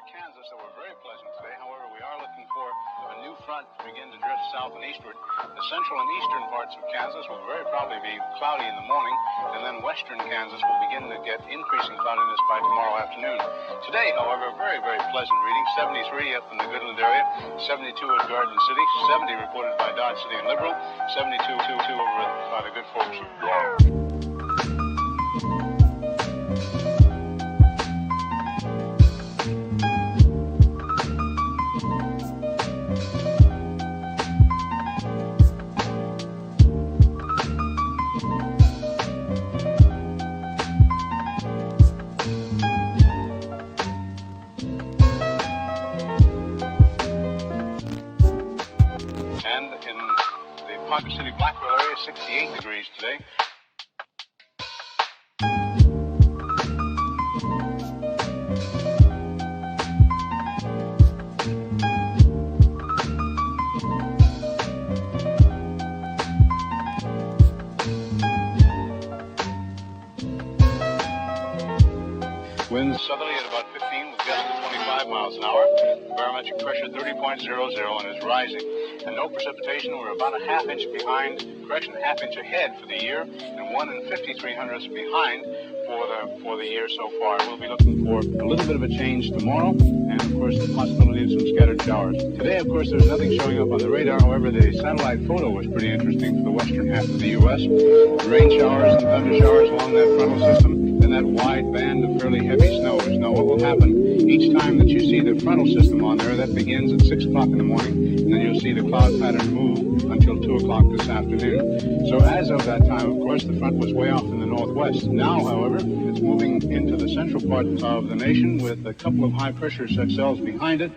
Kansas that were very pleasant today. However, we are looking for a new front to begin to drift south and eastward. The central and eastern parts of Kansas will very probably be cloudy in the morning, and then western Kansas will begin to get increasing cloudiness by tomorrow afternoon. Today, however, very, very pleasant reading. 73 up in the Goodland area, 72 at Garden City, 70 reported by Dodge City and Liberal, 72 over by the good folks of Parker City, Blackwell area, 68 degrees today. Winds southerly at about 15 with gusts of 25 miles an hour. Barometric pressure 30.00 and is rising. And no precipitation. We're about a half inch behind, half inch ahead for the year, and 1 5300ths behind for the year so far. We'll be looking for a little bit of a change tomorrow, and of course the possibility of some scattered showers. Today, of course, there's nothing showing up on the radar. However, the satellite photo was pretty interesting for the western half of the U.S. Rain showers and thunder showers along that frontal system, and that wide band of fairly heavy snows. Now, what will happen each time that you see the frontal system on there? That begins at 6 o'clock in the morning, and then you'll see the cloud pattern move until 2 o'clock this afternoon. So as of that time, of course, the front was way off in the northwest. Now, however, it's moving into the central part of the nation with a couple of high-pressure cells behind it.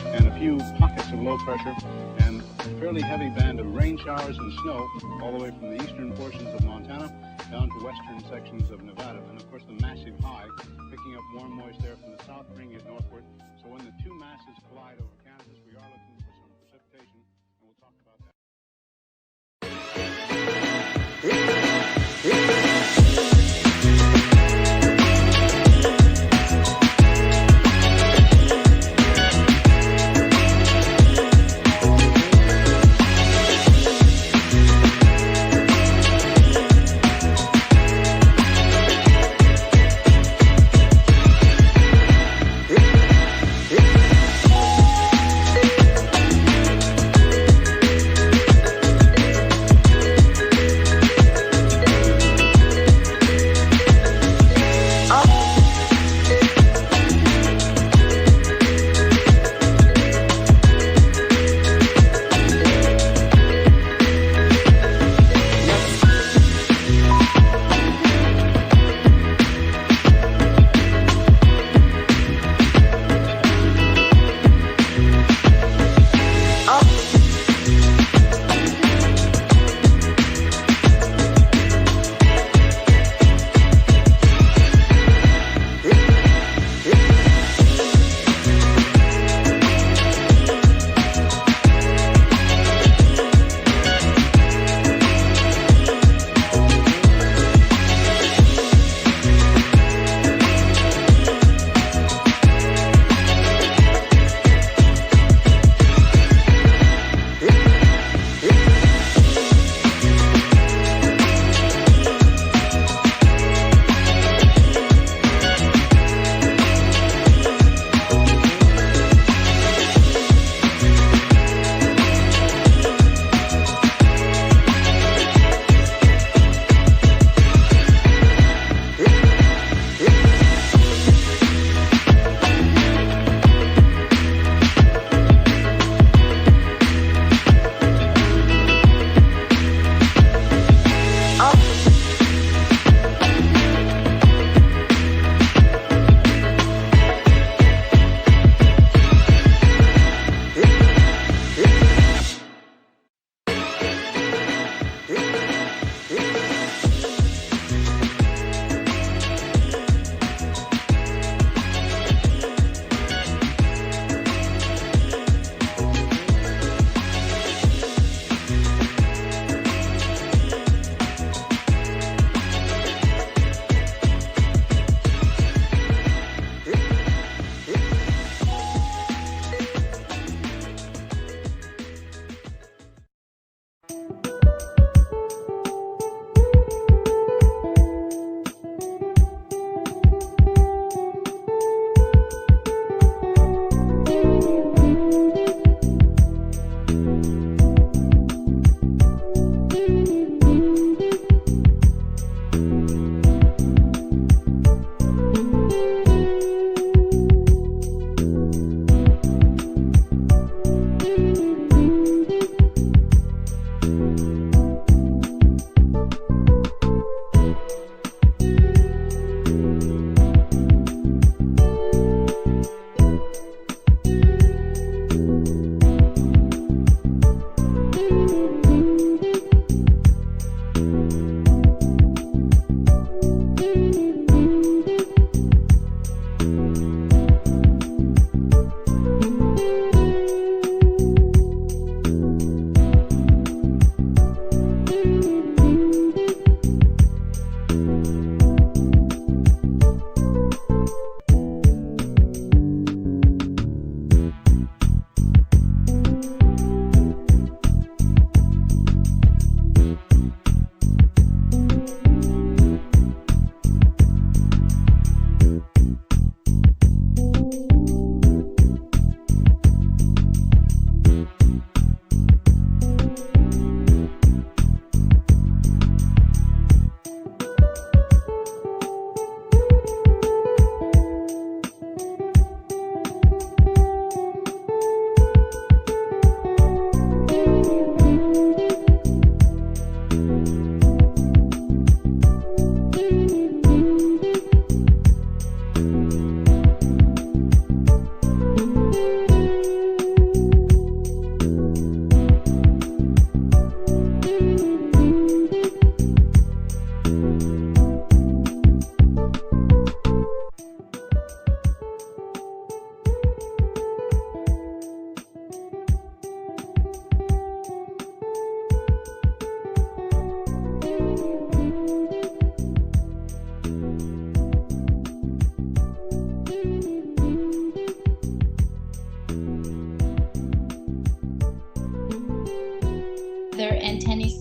And a few pockets of low pressure and a fairly heavy band of rain showers and snow all the way from the eastern portions of Montana down to western sections of Nevada. And of course the massive high picking up warm moist air from the south, bringing it northward. So when the two masses collide over Kansas, we are looking for some precipitation. talk about that.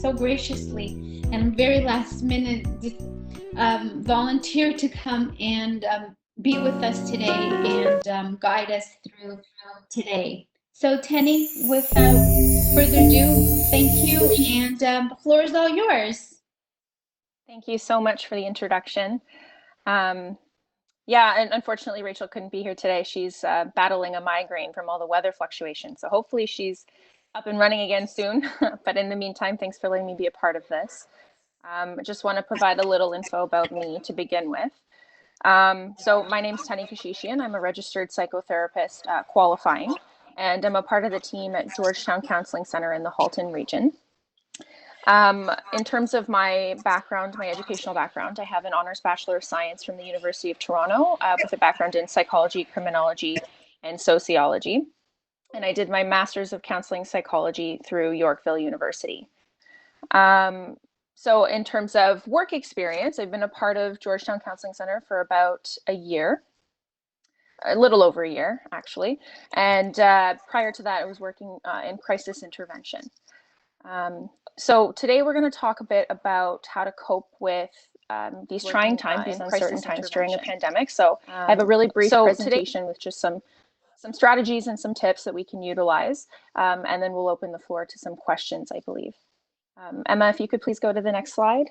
so graciously and very last minute volunteered to come and be with us today and guide us through today. So Tenny, without further ado, thank you, and the floor is all yours. Thank you so much for the introduction. Yeah, and unfortunately, Rachel couldn't be here today. She's battling a migraine from all the weather fluctuations. So hopefully she's up and running again soon. But in the meantime, thanks for letting me be a part of this. I just want to provide a little info about me to begin with. So my name's Tani Kashishian. I'm a registered psychotherapist qualifying, and I'm a part of the team at Georgetown Counseling Center in the Halton region. In terms of my background, my educational background, I have an honors Bachelor of Science from the University of Toronto with a background in psychology, criminology, and sociology. And I did my Master's of Counseling Psychology through Yorkville University. So in terms of work experience, I've been a part of Georgetown Counseling Center for about a year, a little over a year, actually. And prior to that, I was working in crisis intervention. So today we're going to talk a bit about how to cope with these trying times, these uncertain times during a pandemic. So I have a really brief presentation with just some strategies and some tips that we can utilize, and then we'll open the floor to some questions, I believe. Emma, if you could please go to the next slide.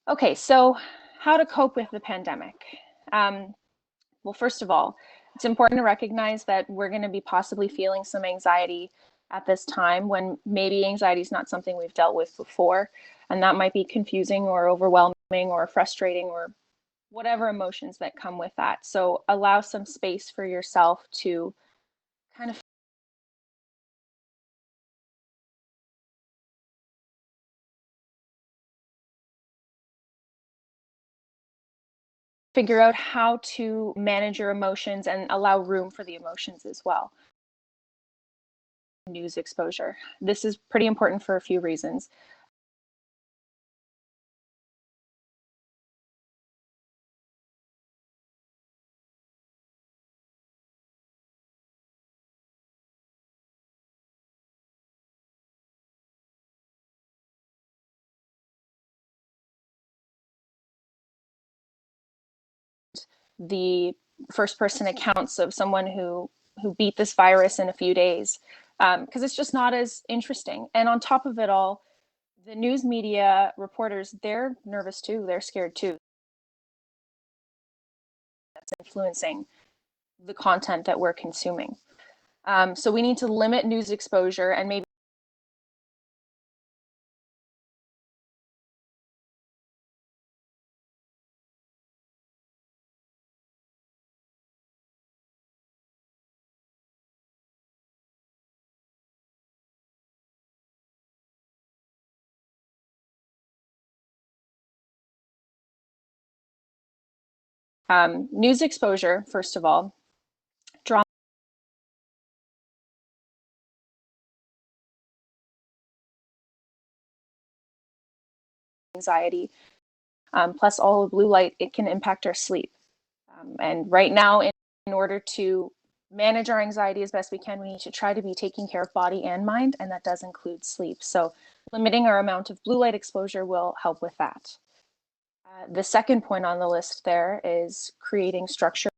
Okay, so how to cope with the pandemic. Well, first of all, it's important to recognize that we're going to be possibly feeling some anxiety at this time when maybe anxiety is not something we've dealt with before, and that might be confusing or overwhelming or frustrating or whatever emotions that come with that. So allow some space for yourself to kind of figure out how to manage your emotions and allow room for the emotions as well. News exposure. This is pretty important for a few reasons. The first-person accounts of someone who beat this virus in a few days, because it's just not as interesting. And on top of it all, the news media reporters, they're nervous too. They're scared too. That's influencing the content that we're consuming. So we need to limit news exposure and maybe news exposure, first of all, drama, anxiety, plus all the blue light, it can impact our sleep. And right now, in order to manage our anxiety as best we can, we need to try to be taking care of body and mind, and that does include sleep. So limiting our amount of blue light exposure will help with that. The second point on the list there is creating structure.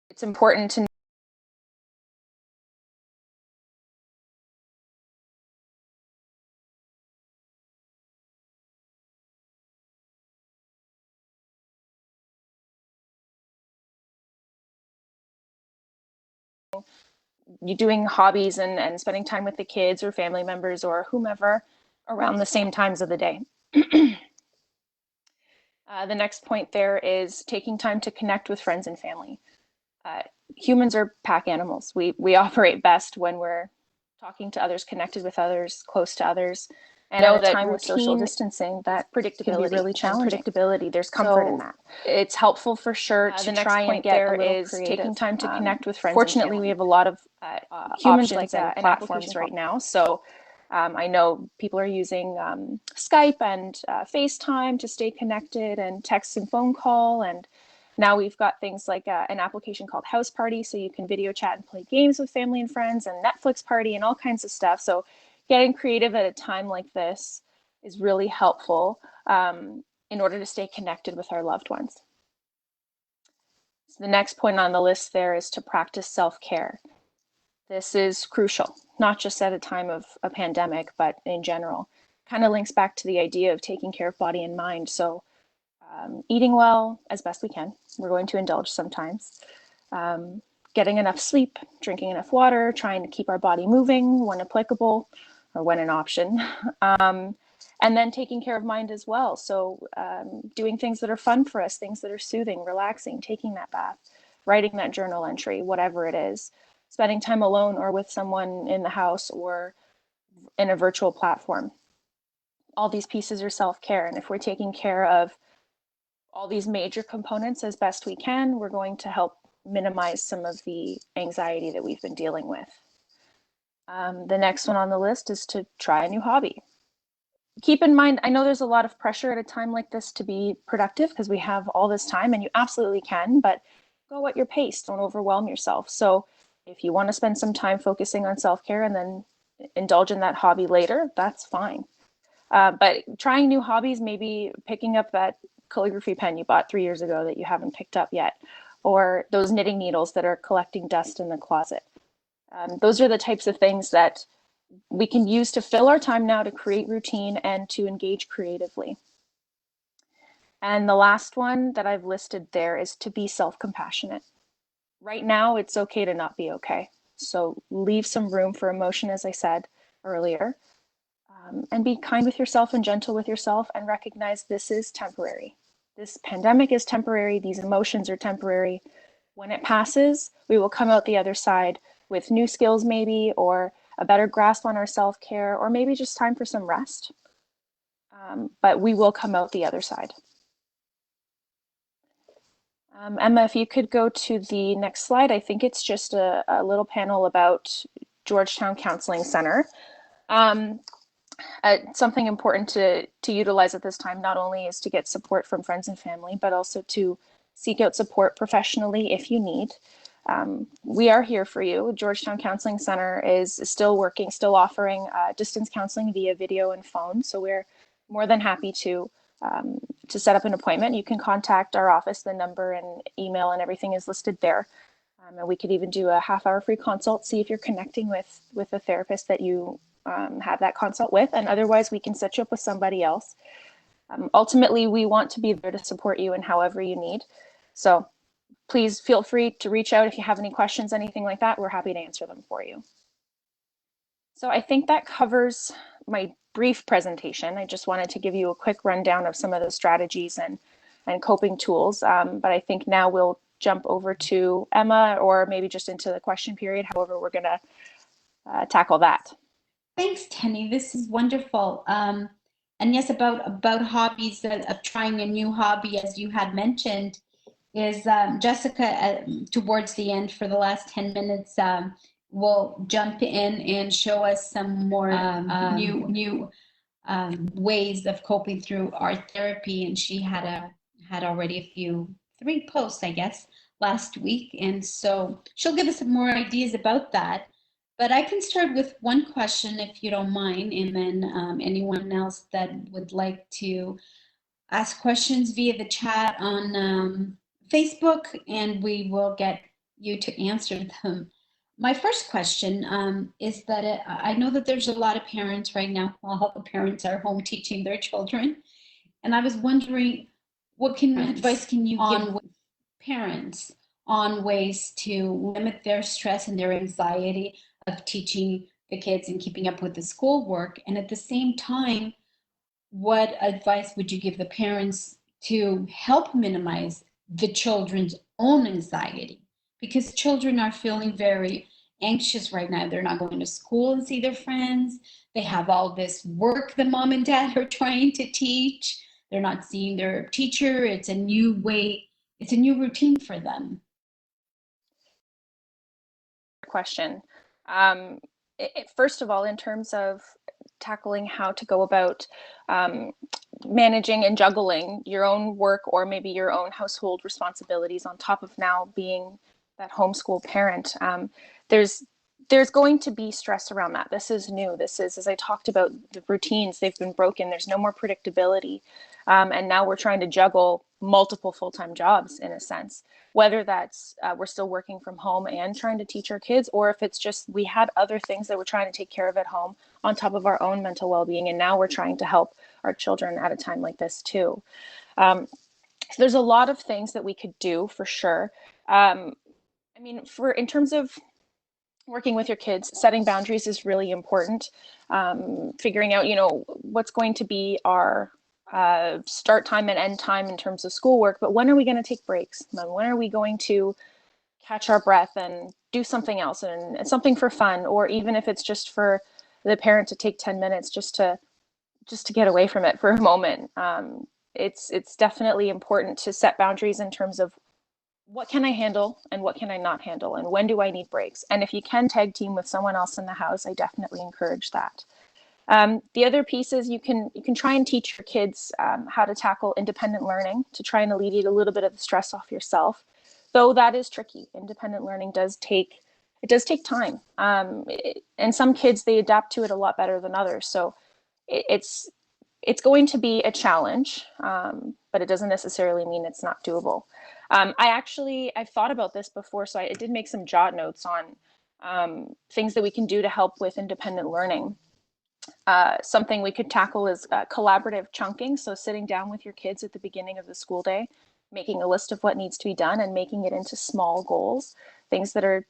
It's important to you doing hobbies and spending time with the kids or family members or whomever around the same times of the day. The next point there is taking time to connect with friends and family. Humans are pack animals. We operate best when we're talking to others, connected with others, close to others. And at a time with social distancing, that can be really challenging. Predictability, there's comfort in that. It's helpful for sure to try and get a little creative. Taking time to connect with friends. Fortunately, we have a lot of humans like and platforms right now. So I know people are using Skype and FaceTime to stay connected, and text and phone call. And now we've got things like an application called House Party, so you can video chat and play games with family and friends, and Netflix Party and all kinds of stuff. So getting creative at a time like this is really helpful in order to stay connected with our loved ones. So the next point on the list there is to practice self-care. This is crucial, not just at a time of a pandemic, but in general. Kind of links back to the idea of taking care of body and mind. So eating well as best we can. We're going to indulge sometimes. Getting enough sleep, drinking enough water, trying to keep our body moving when applicable or when an option. And then taking care of mind as well. So doing things that are fun for us, things that are soothing, relaxing, taking that bath, writing that journal entry, whatever it is, spending time alone or with someone in the house or in a virtual platform. All these pieces are self-care. And if we're taking care of all these major components as best we can, we're going to help minimize some of the anxiety that we've been dealing with. The next one on the list is to try a new hobby. Keep in mind, I know there's a lot of pressure at a time like this to be productive because we have all this time, and you absolutely can, but go at your pace. Don't overwhelm yourself. So if you want to spend some time focusing on self-care and then indulge in that hobby later, that's fine. But trying new hobbies, maybe picking up that calligraphy pen you bought 3 years ago that you haven't picked up yet, or those knitting needles that are collecting dust in the closet. Those are the types of things that we can use to fill our time now to create routine and to engage creatively. And the last one that I've listed there is to be self-compassionate. Right now, it's okay to not be okay. So leave some room for emotion, as I said earlier, and be kind with yourself and gentle with yourself, and recognize this is temporary. This pandemic is temporary. These emotions are temporary. When it passes, we will come out the other side with new skills maybe, or a better grasp on our self-care, or maybe just time for some rest. But we will come out the other side. Emma, if you could go to the next slide. I think it's just a little panel about Georgetown Counseling Center. Something important to utilize at this time not only is to get support from friends and family, but also to seek out support professionally if you need. We are here for you. Georgetown Counseling Center is still working, still offering distance counseling via video and phone. So we're more than happy to set up an appointment. You can contact our office. The number and email and everything is listed there. And we could even do a half-hour free consult, see if you're connecting with a therapist that you have that consult with, and otherwise we can set you up with somebody else. Ultimately, we want to be there to support you in however you need. So please feel free to reach out if you have any questions, anything like that. We're happy to answer them for you. So I think that covers my brief presentation. I just wanted to give you a quick rundown of some of the strategies and coping tools. But I think now we'll jump over to Emma, or maybe just into the question period, however we're going to tackle that. Thanks, Tenny. This is wonderful. And yes, about hobbies, of trying a new hobby, as you had mentioned, is Jessica, towards the end for the last 10 minutes, will jump in and show us some more new ways of coping through art therapy. And she had already 3 posts, I guess, last week. And so she'll give us some more ideas about that. But I can start with one question, if you don't mind, and then anyone else that would like to ask questions via the chat on Facebook, and we will get you to answer them. My first question is that I know that there's a lot of parents right now, all the parents are home teaching their children, and I was wondering, what advice can you give parents on ways to limit their stress and their anxiety of teaching the kids and keeping up with the schoolwork? And at the same time, what advice would you give the parents to help minimize the children's own anxiety? Because children are feeling very anxious right now. They're not going to school and see their friends. They have all this work the mom and dad are trying to teach. They're not seeing their teacher. It's a new way, it's a new routine for them. Question. First of all, in terms of tackling how to go about managing and juggling your own work or maybe your own household responsibilities on top of now being that homeschool parent, there's going to be stress around that. This is new. This is, as I talked about, the routines, they've been broken. There's no more predictability. And now we're trying to juggle multiple full-time jobs in a sense, whether that's we're still working from home and trying to teach our kids, or if it's just we had other things that we're trying to take care of at home on top of our own mental well-being. And now we're trying to help our children at a time like this too. So there's a lot of things that we could do for sure. I mean, in terms of working with your kids, setting boundaries is really important. Figuring out, what's going to be our start time and end time in terms of schoolwork, but when are we going to take breaks? When are we going to catch our breath and do something else and something for fun, or even if it's just for the parent to take 10 minutes just to get away from it for a moment. It's definitely important to set boundaries in terms of what can I handle and what can I not handle, and when do I need breaks? And if you can tag team with someone else in the house, I definitely encourage that. The other piece is you can try and teach your kids how to tackle independent learning to try and alleviate a little bit of the stress off yourself, though that is tricky. Independent learning does take time, and some kids, they adapt to it a lot better than others. So it's going to be a challenge, but it doesn't necessarily mean it's not doable. I've thought about this before, so I did make some jot notes on things that we can do to help with independent learning. Something we could tackle is collaborative chunking. So sitting down with your kids at the beginning of the school day, making a list of what needs to be done and making it into small goals, things that are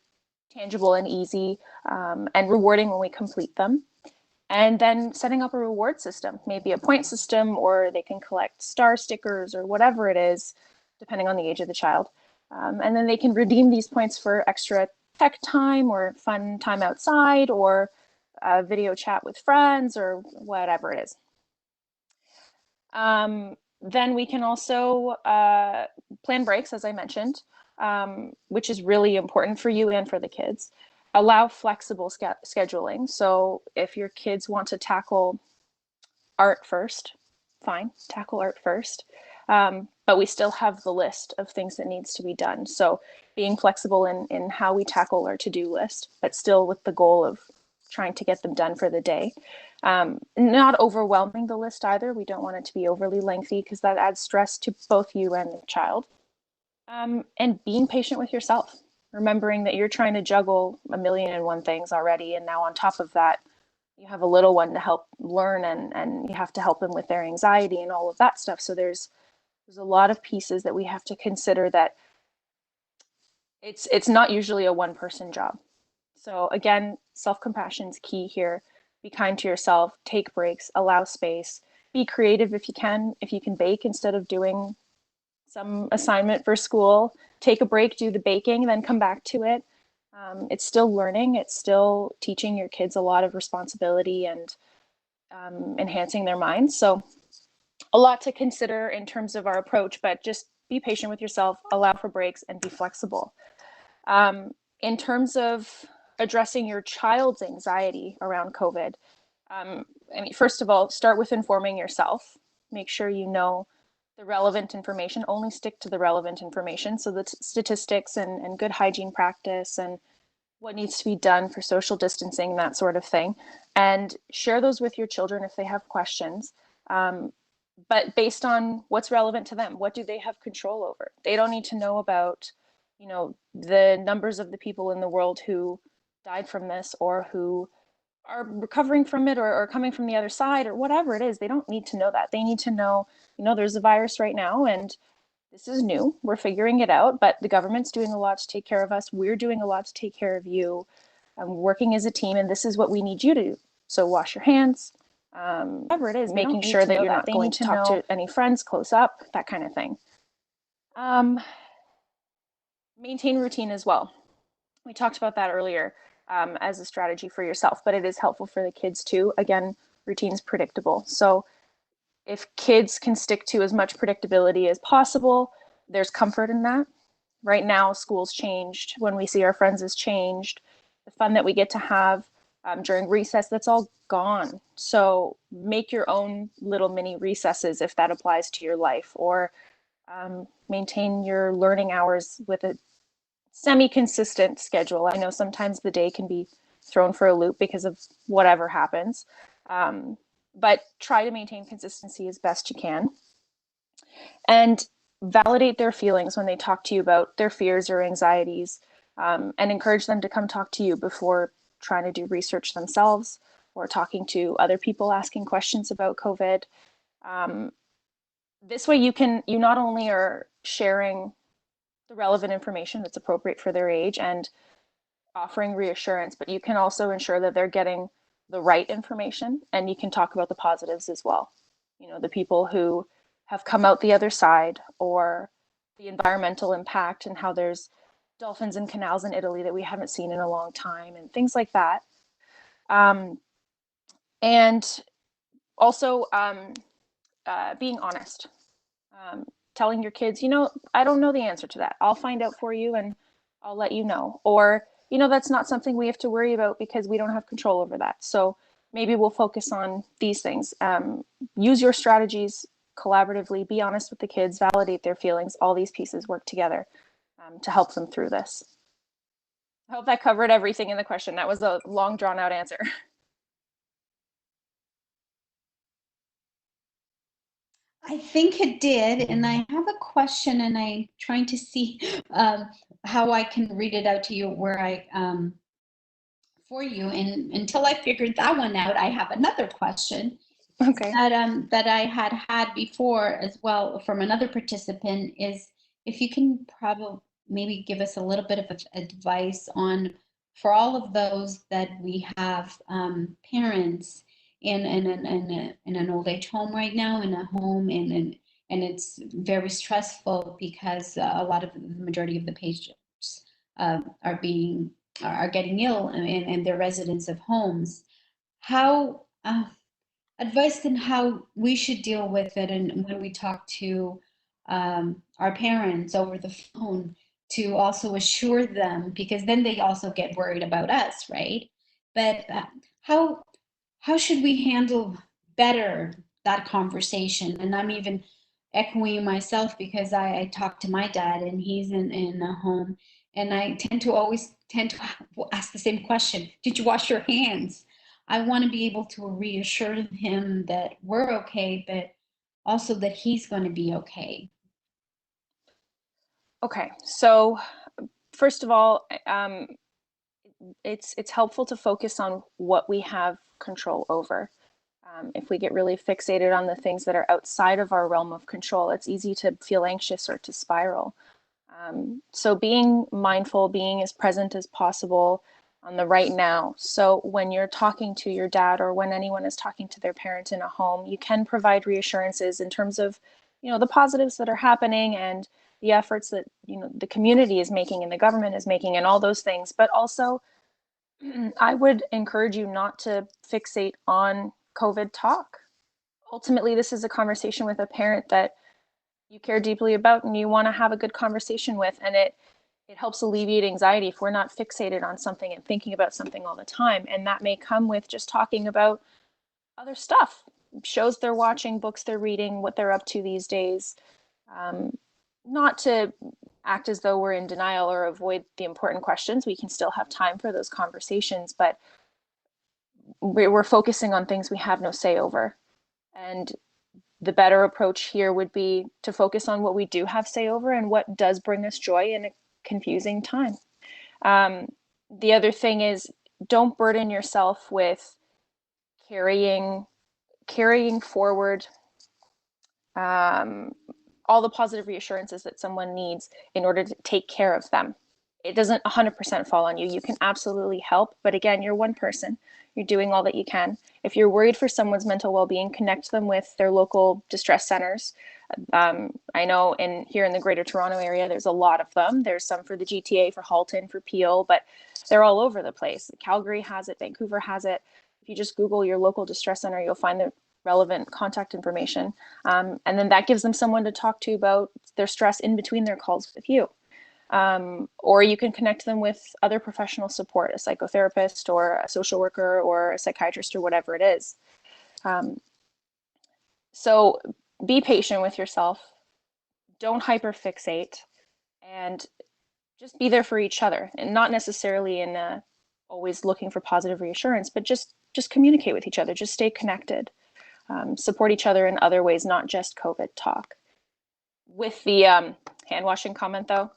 tangible and easy and rewarding when we complete them. And then setting up a reward system, maybe a point system, or they can collect star stickers or whatever it is, depending on the age of the child. And then they can redeem these points for extra tech time or fun time outside or video chat with friends or whatever it is. Then we can also plan breaks, as I mentioned, which is really important for you and for the kids. Allow flexible scheduling. So if your kids want to tackle art first, fine, tackle art first. But we still have the list of things that needs to be done. So being flexible in how we tackle our to-do list, but still with the goal of trying to get them done for the day. Not overwhelming the list either. We don't want it to be overly lengthy because that adds stress to both you and the child. And being patient with yourself, remembering that you're trying to juggle 1,000,001 things already. And now on top of that, you have a little one to help learn and you have to help them with their anxiety and all of that stuff. So there's a lot of pieces that we have to consider that it's not usually a one-person job. So again, self-compassion is key here. Be kind to yourself, take breaks, allow space, be creative if you can. If you can bake instead of doing some assignment for school, take a break, do the baking, then come back to it. It's still learning. It's still teaching your kids a lot of responsibility and enhancing their minds. So a lot to consider in terms of our approach, but just be patient with yourself, allow for breaks, and be flexible. In terms of addressing your child's anxiety around COVID, first of all, start with informing yourself. Make sure you know the relevant information. Only stick to the relevant information. So the statistics and good hygiene practice and what needs to be done for social distancing, that sort of thing. And share those with your children if they have questions. But based on what's relevant to them, what do they have control over? They don't need to know about, the numbers of the people in the world who died from this or who are recovering from it or coming from the other side or whatever it is. They don't need to know that. They need to know, there's a virus right now and this is new. We're figuring it out, but the government's doing a lot to take care of us. We're doing a lot to take care of you. Working as a team, and this is what we need you to do. So wash your hands, whatever it is, making sure that you're not going to talk to any friends close up, that kind of thing. Maintain routine as well. We talked about that earlier. as a strategy for yourself, but it is helpful for the kids too. Again, routine's predictable. So if kids can stick to as much predictability as possible, there's comfort in that. Right now, school's changed. When we see our friends is changed. The fun that we get to have during recess, that's all gone. So make your own little mini recesses if that applies to your life, or maintain your learning hours with a semi-consistent schedule. I know sometimes the day can be thrown for a loop because of whatever happens, but try to maintain consistency as best you can. And validate their feelings when they talk to you about their fears or anxieties, and encourage them to come talk to you before trying to do research themselves or talking to other people asking questions about COVID. This way you not only are sharing the relevant information that's appropriate for their age and offering reassurance, but you can also ensure that they're getting the right information, and you can talk about the positives as well. You know, the people who have come out the other side, or the environmental impact and how there's dolphins and canals in Italy that we haven't seen in a long time and things like that. And also being honest, telling your kids, you know, I don't know the answer to that. I'll find out for you and I'll let you know. Or, you know, that's not something we have to worry about because we don't have control over that. So maybe we'll focus on these things. Use your strategies collaboratively, be honest with the kids, validate their feelings. All these pieces work together to help them through this. I hope that covered everything in the question. That was a long, drawn out answer. I think it did, and I have a question, and I'm trying to see how I can read it out to you where I for you. And until I figured that one out, I have another question. Okay. That I had before as well from another participant is if you can probably maybe give us a little bit of advice on for all of those that we have parents in an old age home right now, in a home, and it's very stressful because a lot of the majority of the patients are getting ill and they're residents of homes. How advice on how we should deal with it, and when we talk to our parents over the phone, to also assure them, because then they also get worried about us, right? But how should we handle better that conversation? And I'm even echoing myself because I talk to my dad and he's in a home, and I tend to ask the same question: did you wash your hands? I want to be able to reassure him that we're okay, but also that he's going to be okay. Okay. So first of all, it's helpful to focus on what we have control over. If we get really fixated on the things that are outside of our realm of control, it's easy to feel anxious or to spiral. So being mindful, being as present as possible on the right now. So when you're talking to your dad, or when anyone is talking to their parent in a home, you can provide reassurances in terms of, you know, the positives that are happening and the efforts that, you know, the community is making and the government is making and all those things. But also, I would encourage you not to fixate on COVID talk. Ultimately, this is a conversation with a parent that you care deeply about and you want to have a good conversation with, and it helps alleviate anxiety if we're not fixated on something and thinking about something all the time. And that may come with just talking about other stuff, shows they're watching, books they're reading, what they're up to these days. Not to act as though we're in denial or avoid the important questions. We can still have time for those conversations, but we're focusing on things we have no say over. And the better approach here would be to focus on what we do have say over and what does bring us joy in a confusing time. The other thing is, don't burden yourself with carrying forward all the positive reassurances that someone needs in order to take care of them. It doesn't 100% fall on you. You can absolutely help, but again, you're one person. You're doing all that you can. If you're worried for someone's mental well-being, connect them with their local distress centers. I know here in the Greater Toronto area, there's a lot of them. There's some for the GTA, for Halton, for Peel, but they're all over the place. Calgary has it, Vancouver has it. If you just Google your local distress center, you'll find the relevant contact information. And then that gives them someone to talk to about their stress in between their calls with you. Or you can connect them with other professional support, a psychotherapist or a social worker or a psychiatrist or whatever it is. So be patient with yourself. Don't hyperfixate, and just be there for each other, and not necessarily in always looking for positive reassurance, but just communicate with each other. Just stay connected. Support each other in other ways, not just COVID talk. With the hand washing comment, though,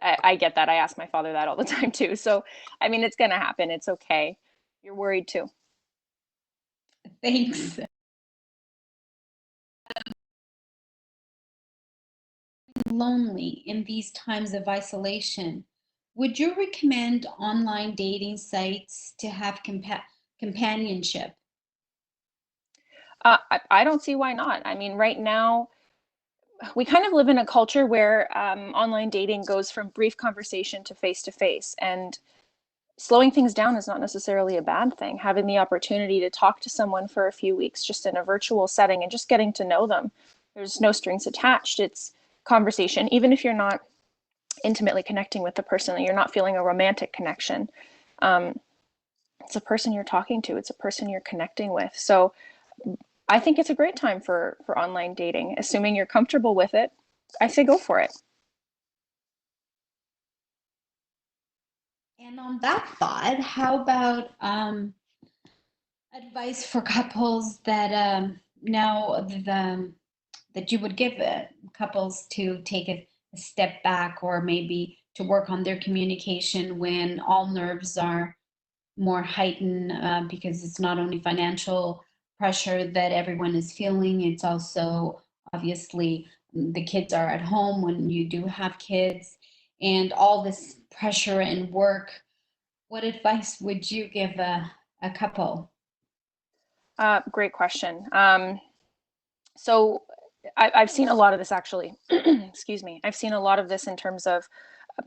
I get that. I ask my father that all the time too. So, I mean, it's going to happen. It's okay. You're worried too. Thanks. Lonely in these times of isolation, would you recommend online dating sites to have companionship? I don't see why not. I mean, right now, we kind of live in a culture where online dating goes from brief conversation to face, and slowing things down is not necessarily a bad thing. Having the opportunity to talk to someone for a few weeks just in a virtual setting and just getting to know them. There's no strings attached. It's conversation. Even if you're not intimately connecting with the person, you're not feeling a romantic connection. It's a person you're talking to. It's a person you're connecting with. So I think it's a great time for online dating. Assuming you're comfortable with it, I say go for it. And on that thought, how about advice for couples that know that you would give couples to take a step back, or maybe to work on their communication when all nerves are more heightened, because it's not only financial pressure that everyone is feeling, it's also obviously the kids are at home when you do have kids, and all this pressure and work. What advice would you give a couple? Great question. So I've seen a lot of this actually. Excuse me. I've seen a lot of this in terms of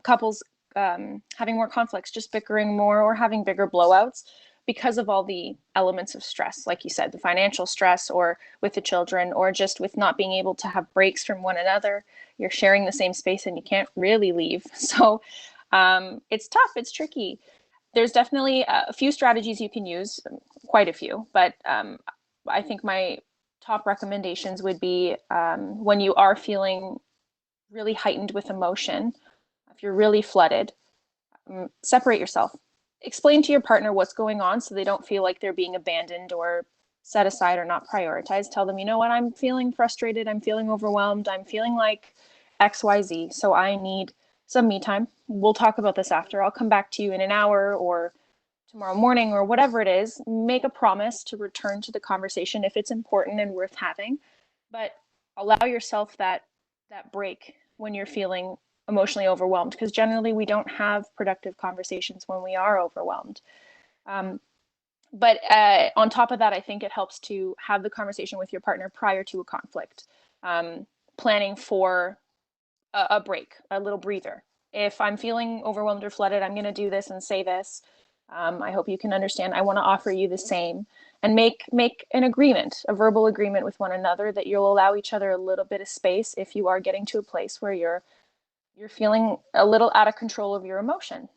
couples having more conflicts, just bickering more, or having bigger blowouts because of all the elements of stress, like you said, the financial stress, or with the children, or just with not being able to have breaks from one another. You're sharing the same space and you can't really leave. So it's tough. It's tricky. There's definitely a few strategies you can use, quite a few, but I think my top recommendations would be when you are feeling really heightened with emotion, if you're really flooded, separate yourself. Explain to your partner what's going on so they don't feel like they're being abandoned or set aside or not prioritized. Tell them, you know what, I'm feeling frustrated, I'm feeling overwhelmed, I'm feeling like XYZ, so I need some me time. We'll talk about this after. I'll come back to you in an hour or tomorrow morning or whatever it is. Make a promise to return to the conversation if it's important and worth having, but allow yourself that break when you're feeling emotionally overwhelmed, because generally we don't have productive conversations when we are overwhelmed. But on top of that, I think it helps to have the conversation with your partner prior to a conflict, planning for a break, a little breather. If I'm feeling overwhelmed or flooded, I'm going to do this and say this. I hope you can understand. I want to offer you the same, and make an agreement, a verbal agreement with one another, that you'll allow each other a little bit of space if you are getting to a place where you're feeling a little out of control of your emotion.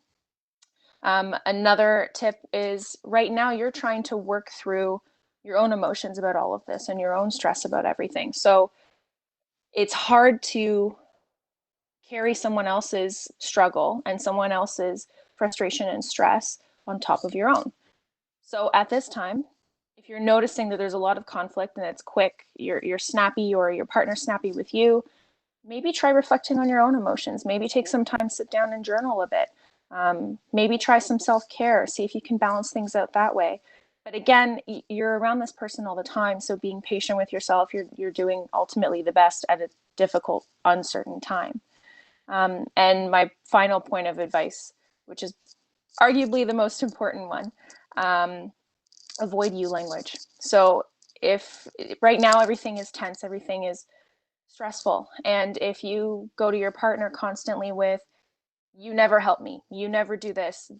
Another tip is, right now you're trying to work through your own emotions about all of this and your own stress about everything. So it's hard to carry someone else's struggle and someone else's frustration and stress on top of your own. So at this time, if you're noticing that there's a lot of conflict and it's quick, you're snappy, or your partner's snappy with you, maybe try reflecting on your own emotions. Maybe take some time, sit down and journal a bit. Maybe try some self-care, see if you can balance things out that way. But again, you're around this person all the time, so being patient with yourself, you're doing ultimately the best at a difficult, uncertain time. And my final point of advice, which is arguably the most important one, avoid you language. So if right now everything is tense, everything is stressful. And if you go to your partner constantly with, you never help me, you never do this,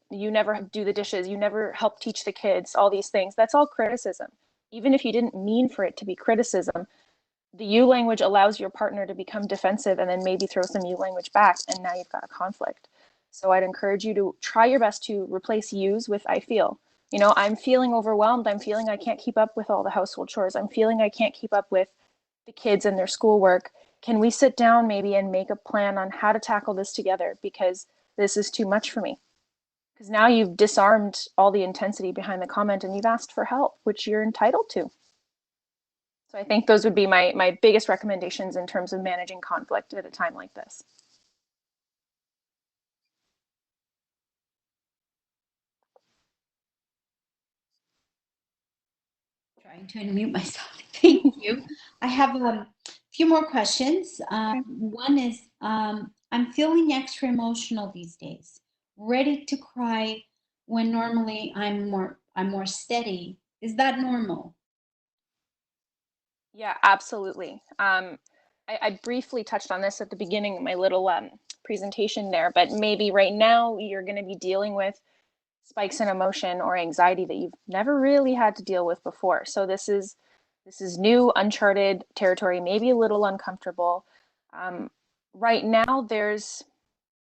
you never do the dishes, you never help teach the kids, all these things, that's all criticism. Even if you didn't mean for it to be criticism, the you language allows your partner to become defensive and then maybe throw some you language back, and now you've got a conflict. So I'd encourage you to try your best to replace yous with I feel. You know, I'm feeling overwhelmed. I'm feeling I can't keep up with all the household chores. I'm feeling I can't keep up with the kids and their schoolwork. Can we sit down maybe and make a plan on how to tackle this together? Because this is too much for me. Because now you've disarmed all the intensity behind the comment and you've asked for help, which you're entitled to. So I think those would be my biggest recommendations in terms of managing conflict at a time like this. Trying to unmute myself. Thank you. I have a few more questions. One is, I'm feeling extra emotional these days, ready to cry when normally I'm more steady. Is that normal? Yeah, absolutely. I briefly touched on this at the beginning of my little presentation there, but maybe right now you're going to be dealing with spikes in emotion or anxiety that you've never really had to deal with before. So this is new, uncharted territory, maybe a little uncomfortable. Right now, there's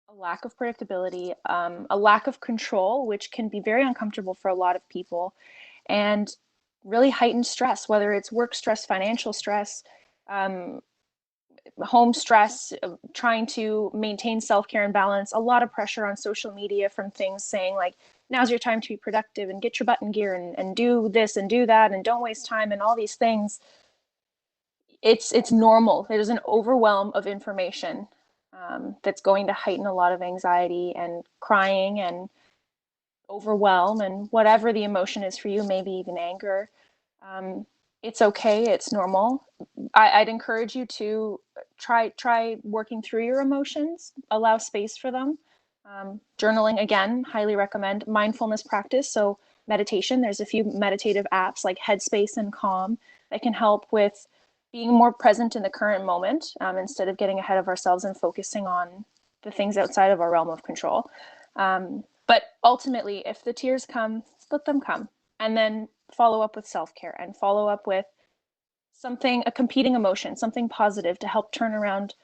a lack of predictability, a lack of control, which can be very uncomfortable for a lot of people, and really heightened stress, whether it's work stress, financial stress, um, home stress, trying to maintain self-care and balance, a lot of pressure on social media from things saying like, now's your time to be productive and get your butt in gear and do this and do that and don't waste time and all these things. It's normal. There's an overwhelm of information that's going to heighten a lot of anxiety and crying and overwhelm and whatever the emotion is for you, maybe even anger. Um, it's okay. It's normal. I'd encourage you to try working through your emotions. Allow space for them. Journaling, again, highly recommend. Mindfulness practice, so meditation. There's a few meditative apps like Headspace and Calm that can help with being more present in the current moment, instead of getting ahead of ourselves and focusing on the things outside of our realm of control. But ultimately, if the tears come, let them come. And then follow up with self-care and follow up with something, a competing emotion, something positive to help turn around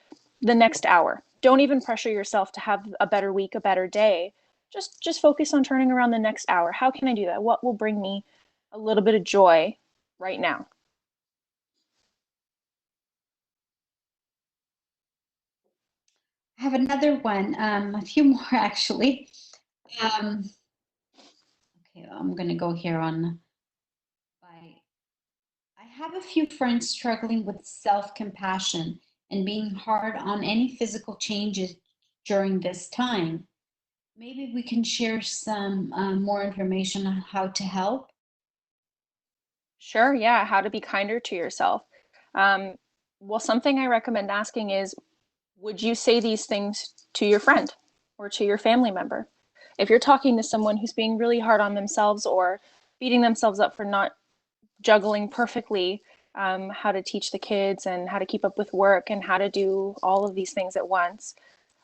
the next hour. Don't even pressure yourself to have a better week, a better day. Just focus on turning around the next hour. How can I do that? What will bring me a little bit of joy right now? I have another one, a few more actually. Okay, I'm going to go here on by. I have a few friends struggling with self-compassion and being hard on any physical changes during this time. Maybe we can share some more information on how to help. Sure, yeah, how to be kinder to yourself. Um, well, something I recommend asking is, would you say these things to your friend or to your family member? If you're talking to someone who's being really hard on themselves or beating themselves up for not juggling perfectly, how to teach the kids and how to keep up with work and how to do all of these things at once,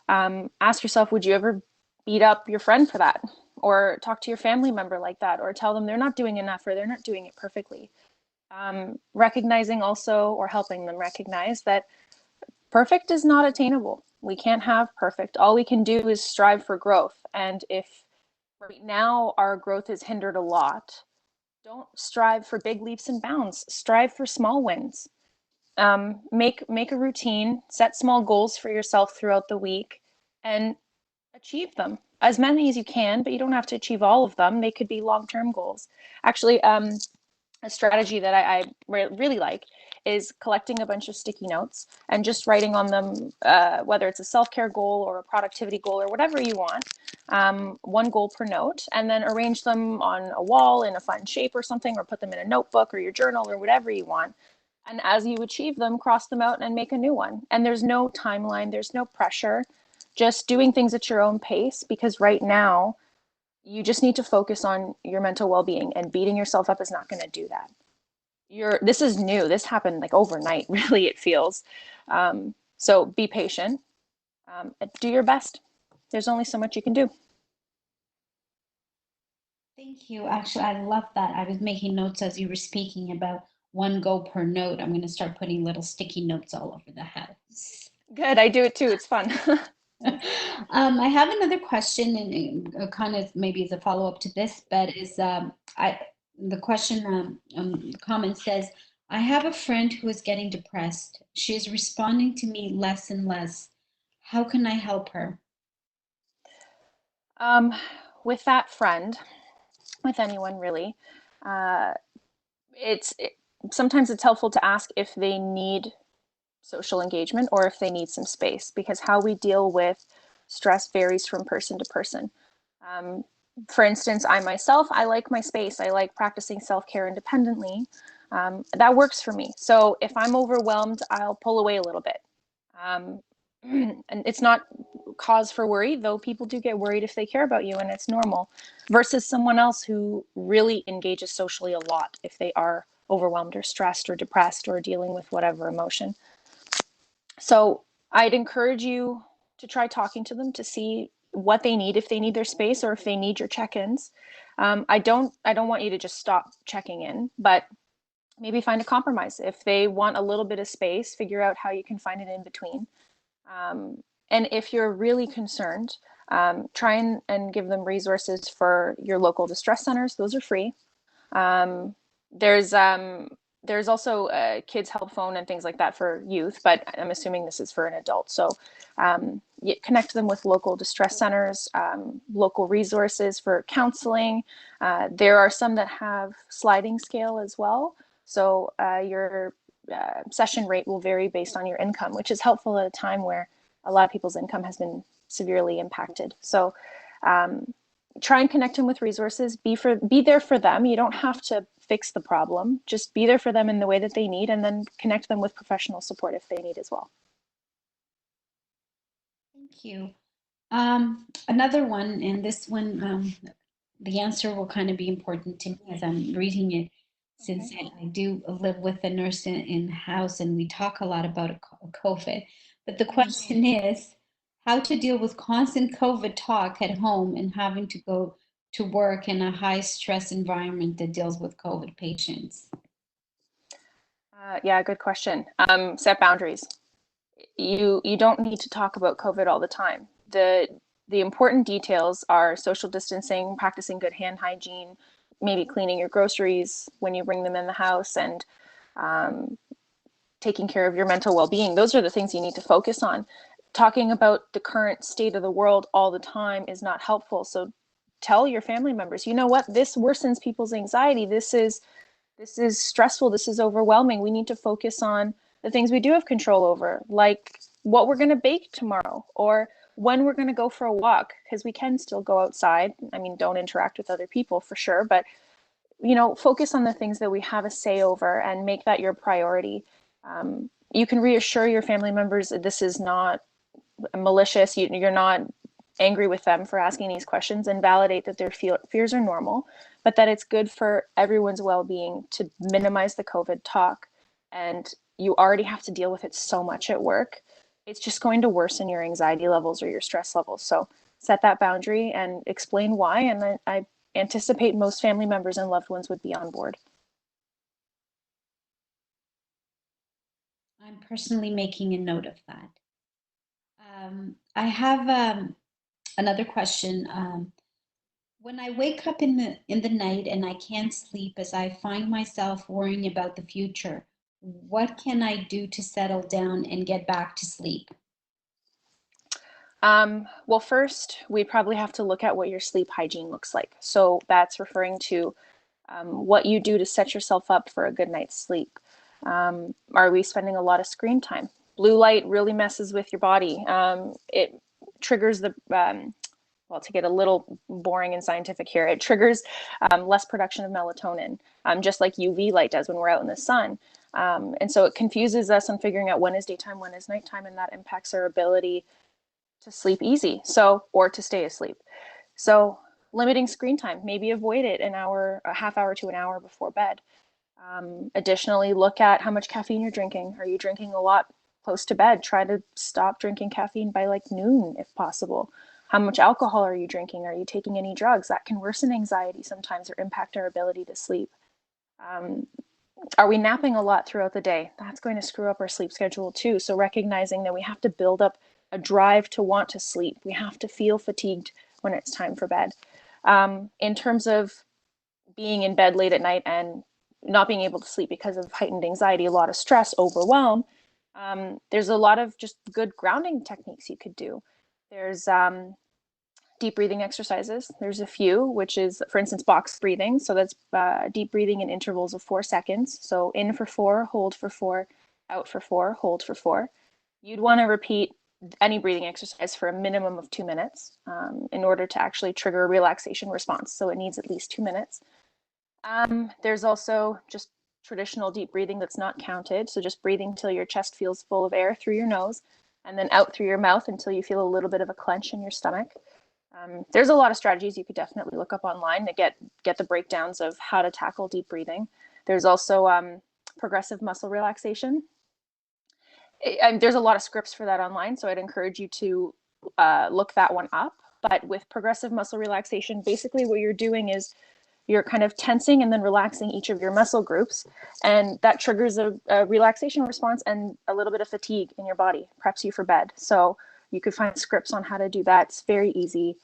ask yourself, would you ever beat up your friend for that? Or talk to your family member like that, or tell them they're not doing enough or they're not doing it perfectly. Recognizing also, or helping them recognize that perfect is not attainable. We can't have perfect. All we can do is strive for growth. And if right now our growth is hindered a lot, don't strive for big leaps and bounds. Strive for small wins. Make a routine, set small goals for yourself throughout the week, and achieve them. As many as you can, but you don't have to achieve all of them. They could be long-term goals. Actually, a strategy that I really like is collecting a bunch of sticky notes and just writing on them, whether it's a self-care goal or a productivity goal or whatever you want, one goal per note, and then arrange them on a wall in a fun shape or something, or put them in a notebook or your journal or whatever you want. And as you achieve them, cross them out and make a new one. And there's no timeline, there's no pressure, just doing things at your own pace, because right now you just need to focus on your mental well-being, and beating yourself up is not going to do that. this is new. This happened like overnight, really, it feels. So be patient, do your best. There's only so much you can do. Thank you. Actually, I love that. I was making notes as you were speaking about one go per note. I'm going to start putting little sticky notes all over the house. Good, I do it too. It's fun. I have another question, and kind of maybe as a follow-up to this, but is the question comment says, I have a friend who is getting depressed. She is responding to me less and less. How can I help her? With that friend, with anyone really, uh, sometimes it's helpful to ask if they need social engagement or if they need some space, because how we deal with stress varies from person to person. Um, for instance, I myself, I like my space. I like practicing self-care independently. That works for me. So if I'm overwhelmed, I'll pull away a little bit. Um, and it's not cause for worry, though people do get worried if they care about you, and it's normal, versus someone else who really engages socially a lot if they are overwhelmed or stressed or depressed or dealing with whatever emotion. So I'd encourage you to try talking to them to see what they need, if they need their space or if they need your check-ins. I don't want you to just stop checking in, but maybe find a compromise. If they want a little bit of space, figure out how you can find it in between. And if you're really concerned, try and give them resources for your local distress centers. Those are free. Um, there's there's also a kids help phone and things like that for youth, but I'm assuming this is for an adult. So you connect them with local distress centers, local resources for counseling. There are some that have sliding scale as well. So your session rate will vary based on your income, which is helpful at a time where a lot of people's income has been severely impacted. So try and connect them with resources. Be there for them. You don't have to fix the problem. Just be there for them in the way that they need, and then connect them with professional support if they need as well. Thank you. Another one, and this one, the answer will kind of be important to me as I'm reading it, since Okay. I do live with a nurse in the house and we talk a lot about COVID. But the question is how to deal with constant COVID talk at home and having to go to work in a high stress environment that deals with COVID patients. Yeah, good question. Set boundaries. You don't need to talk about COVID all the time. The important details are social distancing, practicing good hand hygiene, maybe cleaning your groceries when you bring them in the house, and um, taking care of your mental well-being. Those are the things you need to focus on. Talking about the current state of the world all the time is not helpful. So tell your family members, you know what, this worsens people's anxiety. This is stressful. This is overwhelming. We need to focus on the things we do have control over, like what we're going to bake tomorrow or when we're going to go for a walk, because we can still go outside. I mean, don't interact with other people for sure, but focus on the things that we have a say over and make that your priority. You can reassure your family members that this is not malicious. You're not angry with them for asking these questions, and validate that their fears are normal, but that it's good for everyone's well-being to minimize the COVID talk. And you already have to deal with it so much at work. It's just going to worsen your anxiety levels or your stress levels. So set that boundary and explain why. And I anticipate most family members and loved ones would be on board. I'm personally making a note of that. I have another question. When I wake up in the night and I can't sleep as I find myself worrying about the future, what can I do to settle down and get back to sleep? Well, first, we probably have to look at what your sleep hygiene looks like. So that's referring to what you do to set yourself up for a good night's sleep. Are we spending a lot of screen time? Blue light really messes with your body. It triggers well, to get a little boring and scientific here, it triggers less production of melatonin, just like UV light does when we're out in the sun. And so it confuses us on figuring out when is daytime, when is nighttime, and that impacts our ability to sleep easy, or to stay asleep. So limiting screen time, maybe avoid it an hour, a half hour to an hour before bed. Additionally, look at how much caffeine you're drinking. Are you drinking a lot close to bed? Try to stop drinking caffeine by like noon if possible. How much alcohol are you drinking? Are you taking any drugs? That can worsen anxiety sometimes or impact our ability to sleep. Are we napping a lot throughout the day? That's going to screw up our sleep schedule too. So recognizing that we have to build up a drive to want to sleep. We have to feel fatigued when it's time for bed. In terms of being in bed late at night and not being able to sleep because of heightened anxiety, a lot of stress, overwhelm, there's a lot of just good grounding techniques you could do. There's deep breathing exercises. There's a few, which is, for instance, box breathing. So that's deep breathing in intervals of 4 seconds. So in for 4, hold for 4, out for 4, hold for 4. You'd want to repeat any breathing exercise for a minimum of 2 minutes in order to actually trigger a relaxation response. So it needs at least 2 minutes. There's also just traditional deep breathing that's not counted. So just breathing till your chest feels full of air through your nose and then out through your mouth until you feel a little bit of a clench in your stomach. There's a lot of strategies you could definitely look up online to get the breakdowns of how to tackle deep breathing. There's also progressive muscle relaxation. There's a lot of scripts for that online, so I'd encourage you to look that one up. But with progressive muscle relaxation, basically what you're doing is you're kind of tensing and then relaxing each of your muscle groups, and that triggers a relaxation response and a little bit of fatigue in your body, preps you for bed. So you could find scripts on how to do that. It's very easy.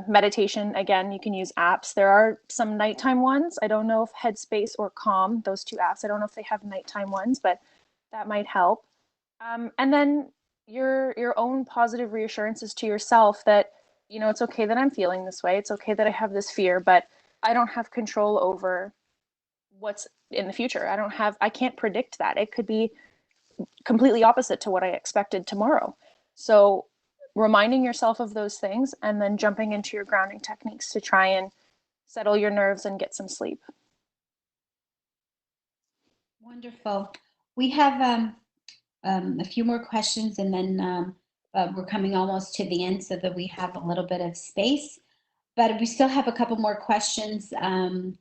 Meditation, again, you can use apps. There are some nighttime ones. I don't know if Headspace or Calm, those two apps, I don't know if they have nighttime ones, but that might help. And then your own positive reassurances to yourself that, you know, it's okay that I'm feeling this way. It's okay that I have this fear, but I don't have control over what's in the future. I can't predict that. It could be completely opposite to what I expected tomorrow. So reminding yourself of those things and then jumping into your grounding techniques to try and settle your nerves and get some sleep. Wonderful. We have a few more questions, and then we're coming almost to the end so that we have a little bit of space. But we still have a couple more questions from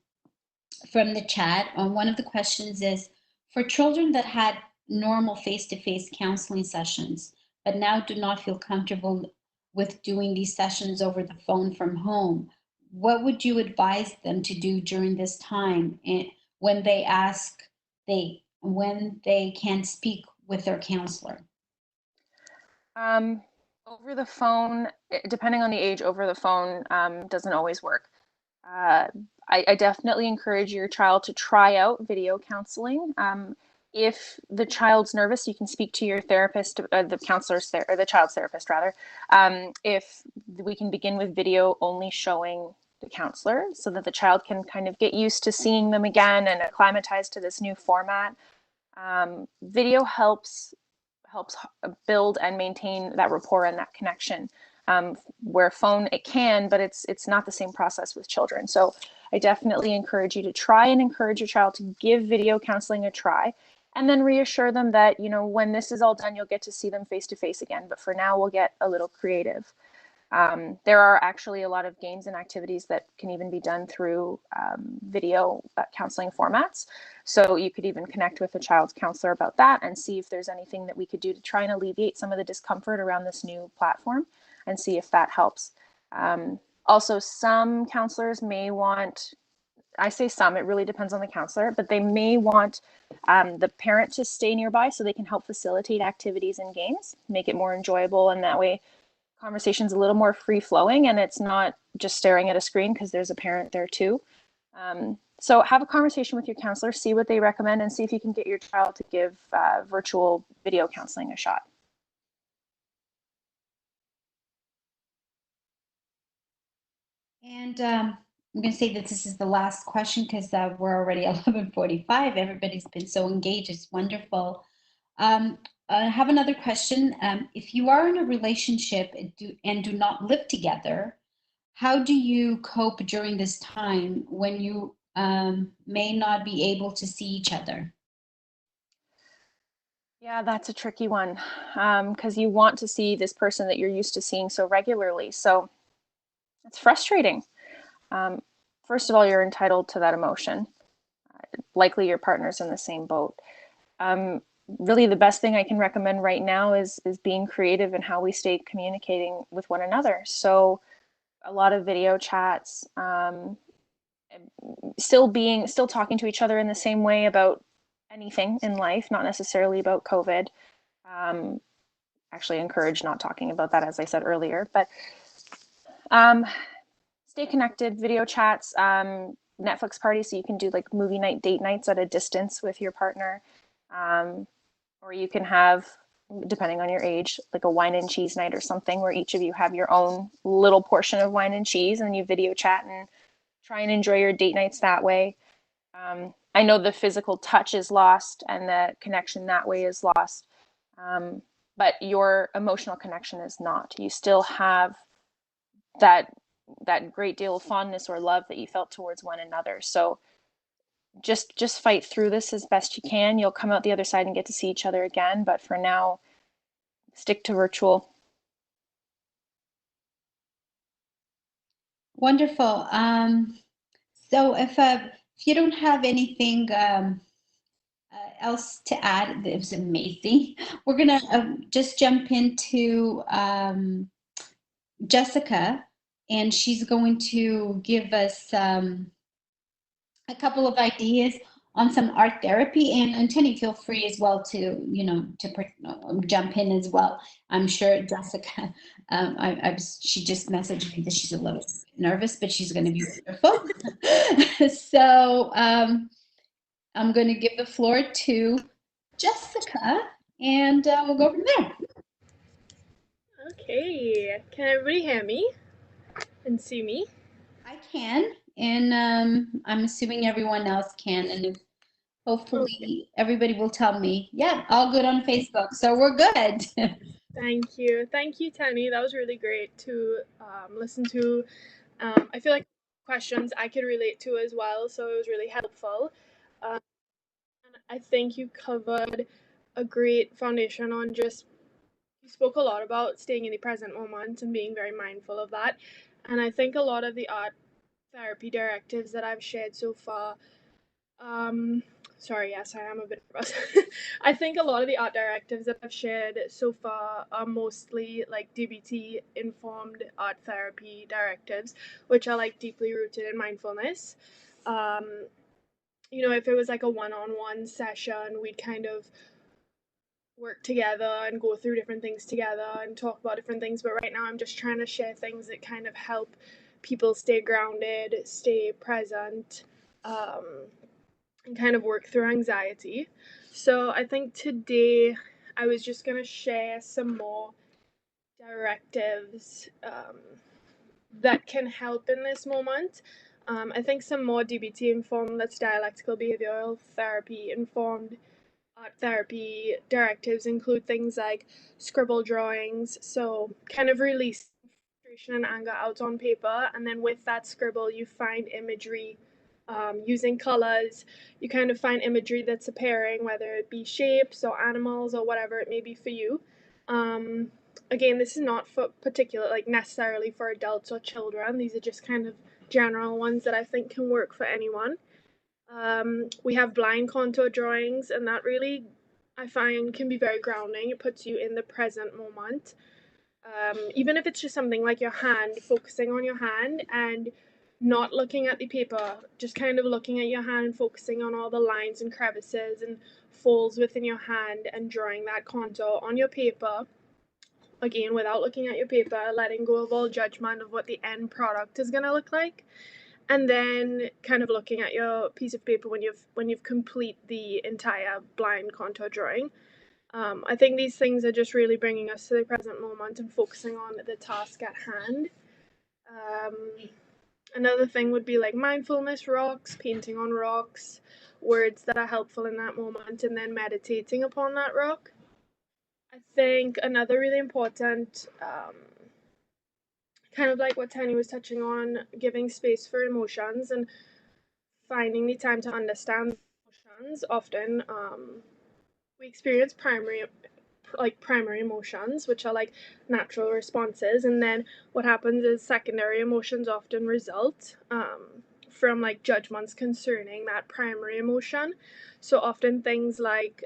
the chat. One of the questions is, for children that had normal face-to-face counseling sessions, but now do not feel comfortable with doing these sessions over the phone from home, what would you advise them to do during this time when they can't speak with their counselor? Over the phone, depending on the age, over the phone doesn't always work. I definitely encourage your child to try out video counseling. If the child's nervous, you can speak to your therapist, the counselor's or the child's therapist rather. If we can begin with video only showing the counselor so that the child can kind of get used to seeing them again and acclimatize to this new format. Video helps build and maintain that rapport and that connection. Where phone, it can, but it's not the same process with children. So I definitely encourage you to try and encourage your child to give video counseling a try, and then reassure them that, you know, when this is all done, you'll get to see them face to face again. But for now, we'll get a little creative. There are actually a lot of games and activities that can even be done through video counseling formats. So you could even connect with a child's counselor about that and see if there's anything that we could do to try and alleviate some of the discomfort around this new platform and see if that helps. Also, some counselors may want, I say some, it really depends on the counselor, but they may want the parent to stay nearby so they can help facilitate activities and games, make it more enjoyable, and that way conversation's a little more free flowing and it's not just staring at a screen because there's a parent there too. So have a conversation with your counselor, see what they recommend, and see if you can get your child to give virtual video counseling a shot. And I'm going to say that this is the last question because we're already 11:45. Everybody's been so engaged. It's wonderful. I have another question. If you are in a relationship and do not live together, how do you cope during this time when you may not be able to see each other? Yeah, that's a tricky one because you want to see this person that you're used to seeing so regularly. So it's frustrating. First of all, you're entitled to that emotion. likely your partner's in the same boat. Really the best thing I can recommend right now is being creative in how we stay communicating with one another. So a lot of video chats, still talking to each other in the same way about anything in life, not necessarily about COVID. Actually encourage not talking about that, as I said earlier, but stay connected, video chats, Netflix parties, so you can do like movie night, date nights at a distance with your partner. Or you can have, depending on your age, like a wine and cheese night or something where each of you have your own little portion of wine and cheese and you video chat and try and enjoy your date nights that way. I know the physical touch is lost and the connection that way is lost, but your emotional connection is not. You still have that great deal of fondness or love that you felt towards one another. So just fight through this as best you can. You'll come out the other side and get to see each other again, but for now, stick to virtual. Wonderful. So if you don't have anything else to add, it was amazing. We're gonna just jump into Jessica, and she's going to give us a couple of ideas on some art therapy, and Tenny, feel free as well to, you know, to jump in as well. I'm sure Jessica, she just messaged me that she's a little nervous, but she's going to be wonderful. So I'm going to give the floor to Jessica, and we'll go from there. Okay, can everybody hear me and see me? I can, and I'm assuming everyone else can, and if hopefully everybody will tell me, yeah, all good on Facebook, so we're good. Thank you, Tenny. That was really great to listen to. I feel like questions I could relate to as well, so it was really helpful. And I think you covered a great foundation on just, you spoke a lot about staying in the present moment and being very mindful of that. And I think a lot of the art therapy directives that I've shared so far, sorry, yes, I am a bit nervous. I think a lot of the art directives that I've shared so far are mostly like DBT informed art therapy directives, which are like deeply rooted in mindfulness. You know, if it was like a one-on-one session, we'd kind of work together and go through different things together and talk about different things. But right now, I'm just trying to share things that kind of help people stay grounded, stay present, and kind of work through anxiety. So I think today I was just going to share some more directives that can help in this moment. I think some more DBT informed, that's dialectical behavioral therapy informed art therapy directives include things like scribble drawings, so kind of release frustration and anger out on paper, and then with that scribble you find imagery. Using colors, you kind of find imagery that's appearing, whether it be shapes or animals or whatever it may be for you. Again, this is not for particular, like necessarily for adults or children. These are just kind of general ones that I think can work for anyone. We have blind contour drawings, and that really, I find, can be very grounding. It puts you in the present moment. Even if it's just something like your hand, focusing on your hand and not looking at the paper, just kind of looking at your hand and focusing on all the lines and crevices and folds within your hand and drawing that contour on your paper. Again, without looking at your paper, letting go of all judgment of what the end product is going to look like. And then kind of looking at your piece of paper when you've complete the entire blind contour drawing. I think these things are just really bringing us to the present moment and focusing on the task at hand. Another thing would be like mindfulness rocks, painting on rocks, words that are helpful in that moment, and then meditating upon that rock. I think another really important, kind of like what Tiny was touching on, giving space for emotions and finding the time to understand emotions. Often we experience primary emotions, which are like natural responses, and then what happens is secondary emotions often result from like judgments concerning that primary emotion. So often things like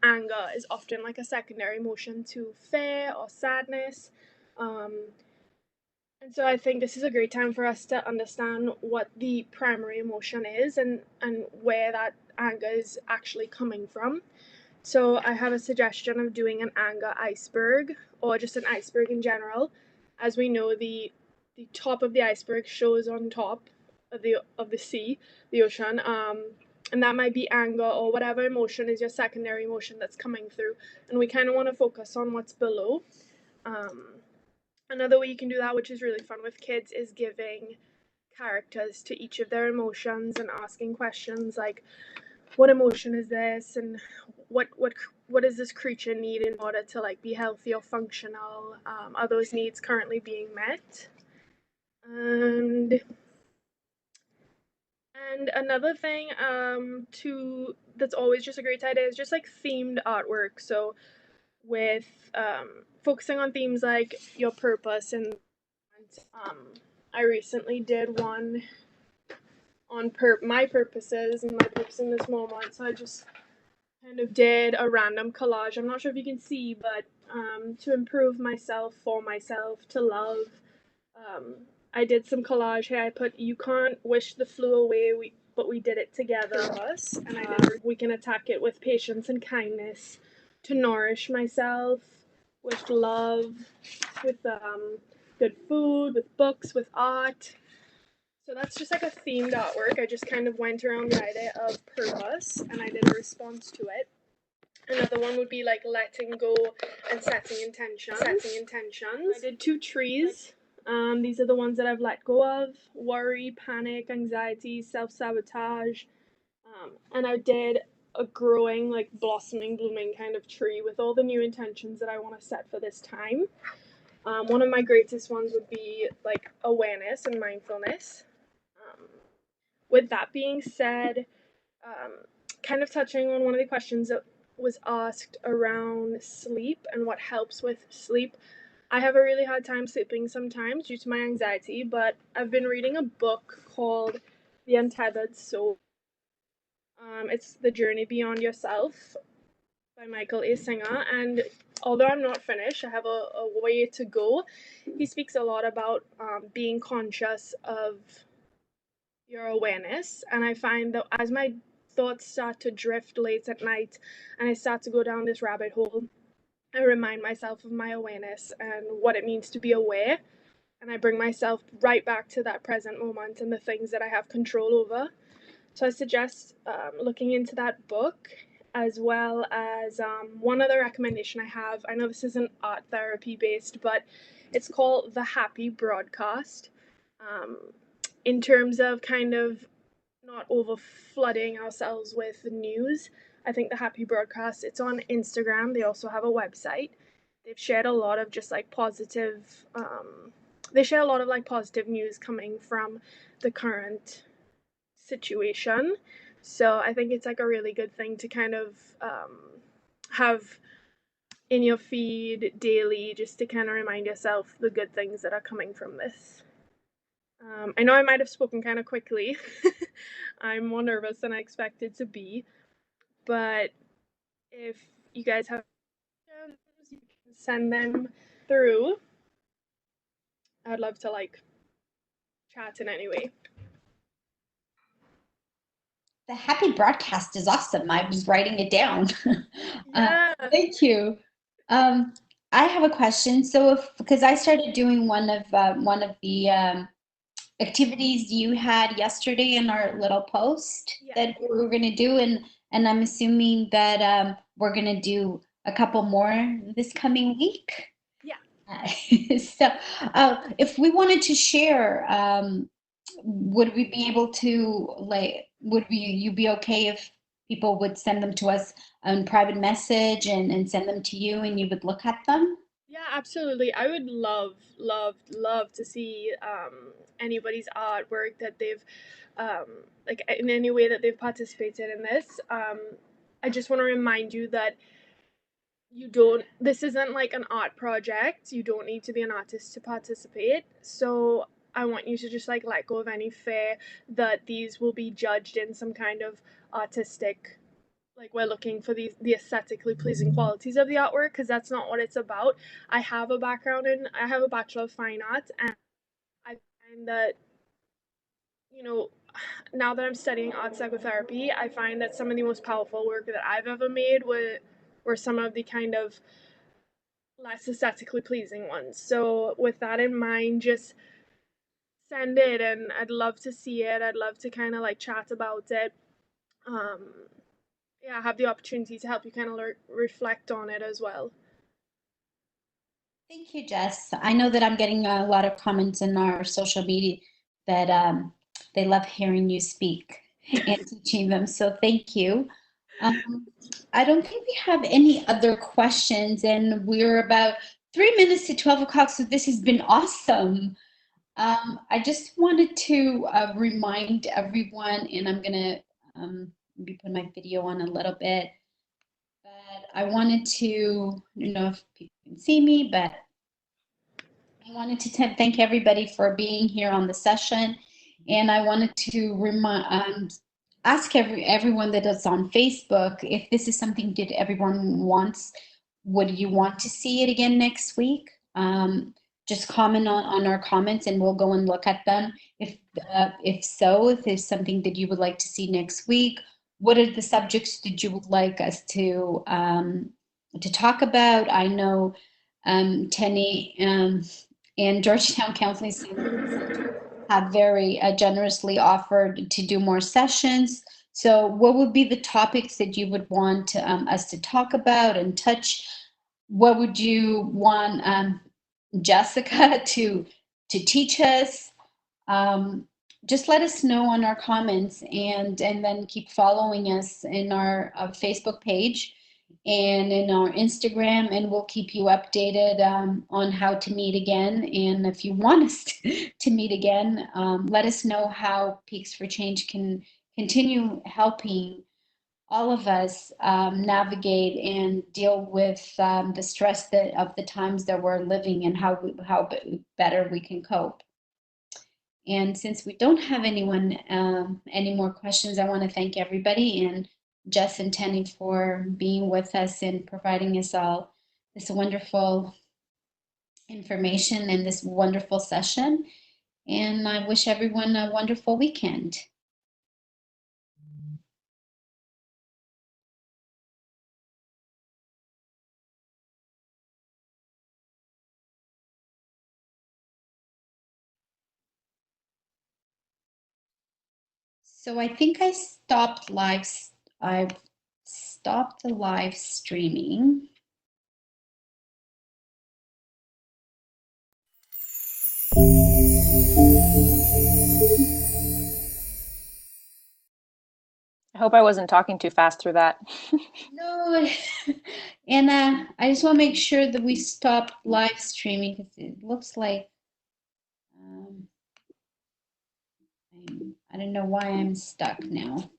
anger is often like a secondary emotion to fear or sadness. And so I think this is a great time for us to understand what the primary emotion is and where that anger is actually coming from. So I have a suggestion of doing an anger iceberg, or just an iceberg in general. As we know, the top of the iceberg shows on top of the sea, the ocean. And that might be anger or whatever emotion is your secondary emotion that's coming through. And we kind of want to focus on what's below. Another way you can do that, which is really fun with kids, is giving characters to each of their emotions and asking questions like, what emotion is this, and what does this creature need in order to like be healthy or functional? Are those needs currently being met? And another thing that's always just a great idea is just like themed artwork. So with focusing on themes like your purpose, and I recently did one on my purposes and my purpose in this moment. So I just kind of did a random collage. I'm not sure if you can see, but to improve myself, for myself, to love. I did some collage here. I put, you can't wish the flu away, but we did it together, us. And I did, we can attack it with patience and kindness, to nourish myself with love, with good food, with books, with art. So that's just like a themed artwork. I just kind of went around the idea of purpose and I did a response to it. Another one would be like letting go and setting intentions. I did 2 trees. These are the ones that I've let go of: worry, panic, anxiety, self-sabotage. And I did a growing, like blossoming, blooming kind of tree with all the new intentions that I want to set for this time. One of my greatest ones would be like awareness and mindfulness. With that being said, kind of touching on one of the questions that was asked around sleep and what helps with sleep. I have a really hard time sleeping sometimes due to my anxiety, but I've been reading a book called The Untitled Chapter. It's The Journey Beyond Yourself by Michael A. Singer, and although I'm not finished, I have a way to go. He speaks a lot about being conscious of your awareness, and I find that as my thoughts start to drift late at night and I start to go down this rabbit hole, I remind myself of my awareness and what it means to be aware, and I bring myself right back to that present moment and the things that I have control over. So I suggest looking into that book, as well as one other recommendation I have. I know this isn't art therapy based, but it's called The Happy Broadcast. In terms of kind of not over flooding ourselves with the news, I think The Happy Broadcast, it's on Instagram. They also have a website. They've shared a lot of just like positive, they share a lot of like positive news coming from the current situation. So I think it's like a really good thing to kind of have in your feed daily, just to kind of remind yourself the good things that are coming from this. I know I might have spoken kind of quickly. I'm more nervous than I expected to be, but if you guys have questions, you can send them through. I'd love to like chat in any way. The happy broadcast is awesome. I was writing it down. Yeah. Thank you. I have a question. So, because I started doing one of the activities you had yesterday in our little post that we were going to do, and I'm assuming that we're going to do a couple more this coming week. Yeah. So, if we wanted to share, would we be able to, like, you be okay if people would send them to us on private message and send them to you and you would look at them? Yeah, absolutely. I would love to see anybody's artwork that they've like in any way that they've participated in this. I just want to remind you that this isn't like an art project. You don't need to be an artist to participate. So I want you to just like let go of any fear that these will be judged in some kind of artistic, like we're looking for the aesthetically pleasing qualities of the artwork, because that's not what it's about. I have a Bachelor of Fine Arts, and I find that, you know, now that I'm studying art psychotherapy, I find that some of the most powerful work that I've ever made were some of the kind of less aesthetically pleasing ones. So with that in mind, just send it, and I'd love to see it. I'd love to kind of like chat about it. Um, yeah, have the opportunity to help you kind of reflect on it as well. Thank you, Jess. I know that I'm getting a lot of comments in our social media that they love hearing you speak and teaching them. So thank you. I don't think we have any other questions, and we're about 3 minutes to 12 o'clock. So this has been awesome. I just wanted to remind everyone, and I'm gonna maybe put my video on a little bit, but I wanted to, I don't know if people can see me, but I wanted to thank everybody for being here on the session, and I wanted to ask everyone that is on Facebook if this is something that everyone wants. Would you want to see it again next week? Just comment on our comments, and we'll go and look at them. If so, if there's something that you would like to see next week, what are the subjects that you would like us to talk about? I know Tenny and Georgetown Counseling Center have very generously offered to do more sessions. So what would be the topics that you would want us to talk about and touch? What would you want Jessica to teach us? Just let us know on our comments, and then keep following us in our Facebook page and in our Instagram, and we'll keep you updated on how to meet again. And if you want us to meet again, let us know how Peaks for Change can continue helping all of us navigate and deal with the stress of the times that we're living, and how better we can cope. And since we don't have any more questions, I want to thank everybody, and Jess and Tenny for being with us and providing us all this wonderful information and this wonderful session. And I wish everyone a wonderful weekend. So I think I've stopped the live streaming. I hope I wasn't talking too fast through that. No, and I just want to make sure that we stop live streaming, because it looks like I don't know why I'm stuck now.